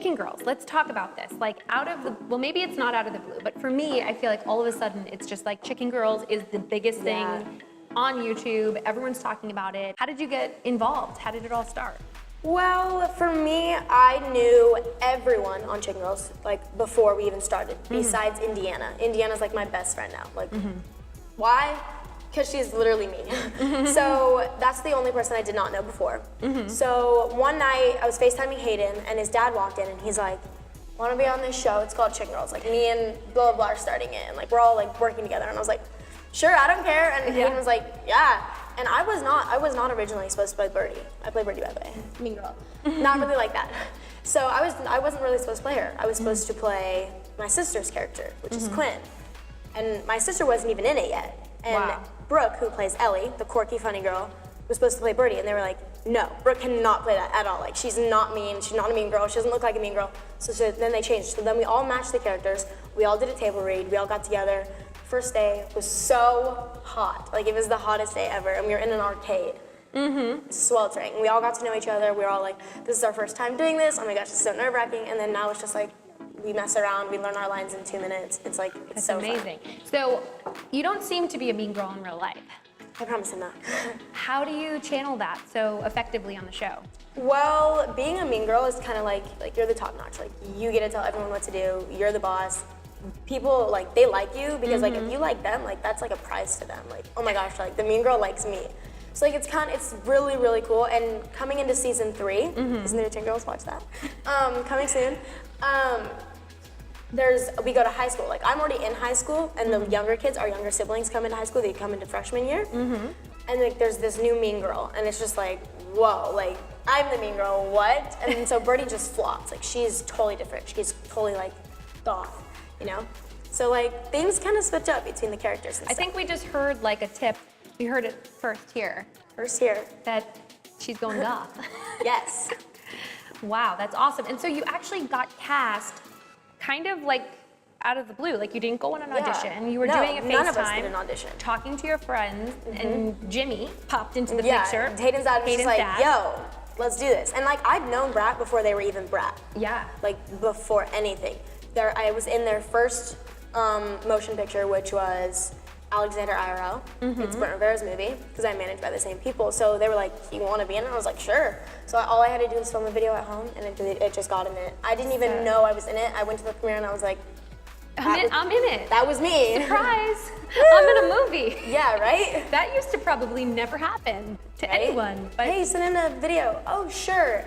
Chicken Girls, let's talk about this. Like well, maybe it's not out of the blue, but for me, I feel like all of a sudden it's just like Chicken Girls is the biggest thing on YouTube. Everyone's talking about it. How did you get involved? How did it all start? Well, for me, I knew everyone on Chicken Girls, like, before we even started, besides Indiana. Indiana's like my best friend now. Like, why? Because she's literally me. So that's the only person I did not know before. So one night, I was FaceTiming Hayden, and his dad walked in, and he's like, want to be on this show? It's called Chicken Girls. Like, me and blah, blah, blah are starting it, and like, we're all like working together. And I was like, sure, I don't care. And Hayden was like, yeah. And I was not originally supposed to play Birdie. I play Birdie, by the way. Mean girl. Not really like that. So I wasn't really supposed to play her. I was supposed to play my sister's character, which is Quinn. And my sister wasn't even in it yet. And Brooke, who plays Ellie, the quirky, funny girl, was supposed to play Birdie. And they were like, no, Brooke cannot play that at all. Like, she's not mean. She's not a mean girl. She doesn't look like a mean girl. So then they changed. So then we all matched the characters. We all did a table read. We all got together. First day was so hot. Like, it was the hottest day ever, and we were in an arcade. Sweltering. We all got to know each other. We were all like, this is our first time doing this. Oh my gosh, it's so nerve-wracking. And then now it's just like, we mess around, we learn our lines in 2 minutes. It's like, it's so amazing. Fun. So, you don't seem to be a mean girl in real life. I promise I'm not. How do you channel that so effectively on the show? Well, being a mean girl is kind of like you're the top notch. Like, you get to tell everyone what to do. You're the boss. People, like, they like you because like if you like them, like, that's like a prize to them. Like, oh my gosh, like, the mean girl likes me. So like, it's really, really cool. And coming into season 3, isn't there Chicken Girls? Watch that. Coming soon. We go to high school. Like, I'm already in high school, and the younger kids, our younger siblings, come into high school. They come into freshman year, and like, there's this new mean girl, and it's just like, whoa, like, I'm the mean girl, what? And so Birdie just flops. Like, she's totally different. She's totally like goth, you know? So like, things kind of switch up between the characters and stuff. I think we just heard like a tip. We heard it first here. That she's going goth. Yes. Wow, that's awesome. And so you actually got cast kind of like out of the blue. Like, you didn't go on an audition. You were doing a FaceTime. None of us did an audition. Talking to your friends, and Jimmy popped into the picture. Hayden's dad was just like, yo, let's do this. And like, I'd known Brat before they were even Brat. Yeah. Like, before anything. I was in their first motion picture, which was Alexander IRL. It's Britton Rivera's movie, because I'm managed by the same people. So they were like, you want to be in it? I was like, sure. So all I had to do was film a video at home, and it just got in it. I didn't even know I was in it. I went to the premiere, and I was like, I'm in it. That was me. Surprise. I'm in a movie. Yeah, right? That used to probably never happen to anyone. But hey, send in a video. Oh, sure.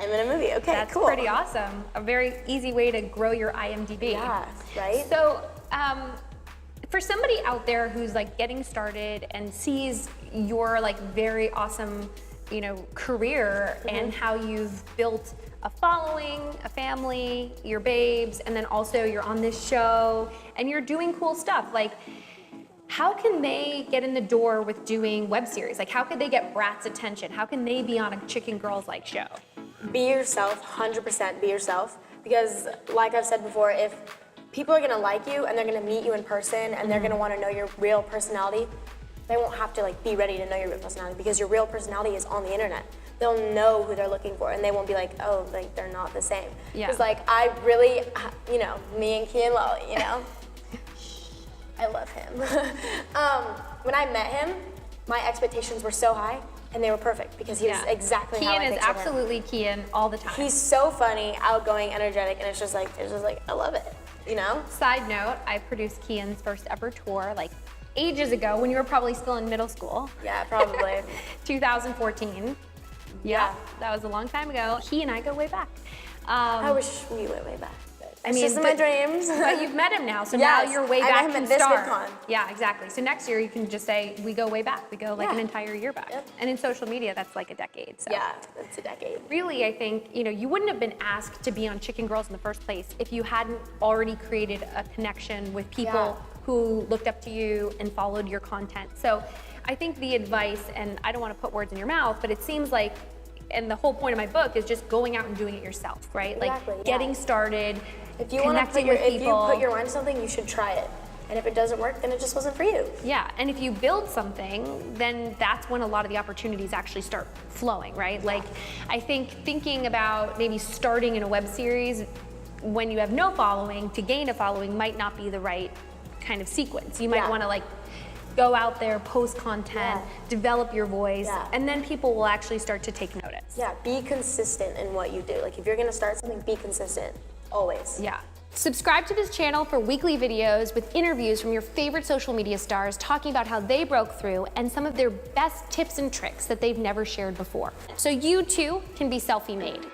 I'm in a movie. Okay, that's cool. That's pretty awesome. A very easy way to grow your IMDb. Yeah, right? So, for somebody out there who's like getting started and sees your like very awesome, you know, career and how you've built a following, a family, your babes, and then also you're on this show and you're doing cool stuff. Like, how can they get in the door with doing web series? Like, how could they get Brat's attention? How can they be on a Chicken Girls like show? Be yourself, 100% be yourself. Because like I've said before, if people are gonna like you and they're gonna meet you in person and they're gonna wanna know your real personality, they won't have to like be ready to know your real personality, because your real personality is on the internet. They'll know who they're looking for, and they won't be like, oh, like, they're not the same. Because like, I really, you know, me and Kian Lolly, you know, I love him. When I met him, my expectations were so high, and they were perfect, because he was exactly how I pictured him. Kian is absolutely Kian all the time. He's so funny, outgoing, energetic, and it's just like, I love it, you know? Side note, I produced Kian's first ever tour, like, ages ago, when you were probably still in middle school. Yeah, probably. 2014. Yeah, that was a long time ago. He and I go way back. I wish we went way back. I mean, just in my dreams. But you've met him now, so now you're way back from from this start. VidCon. Yeah, exactly. So next year you can just say, we go way back. We go like an entire year back. Yep. And in social media, that's like a decade. So. Yeah, it's a decade. Really, I think, you know, you wouldn't have been asked to be on Chicken Girls in the first place if you hadn't already created a connection with people who looked up to you and followed your content. So I think the advice, and I don't want to put words in your mouth, but it seems like, and the whole point of my book is just going out and doing it yourself, right? Exactly, like getting started, if you want to connecting with people. If you put your mind to something, you should try it. And if it doesn't work, then it just wasn't for you. Yeah, and if you build something, then that's when a lot of the opportunities actually start flowing, right? Like, I think thinking about maybe starting in a web series when you have no following to gain a following might not be the right kind of sequence. You might want to like go out there, post content, develop your voice, and then people will actually start to take notice. Yeah, be consistent in what you do. Like if you're gonna start something, be consistent, always. Yeah. Subscribe to this channel for weekly videos with interviews from your favorite social media stars talking about how they broke through and some of their best tips and tricks that they've never shared before. So you too can be selfie made.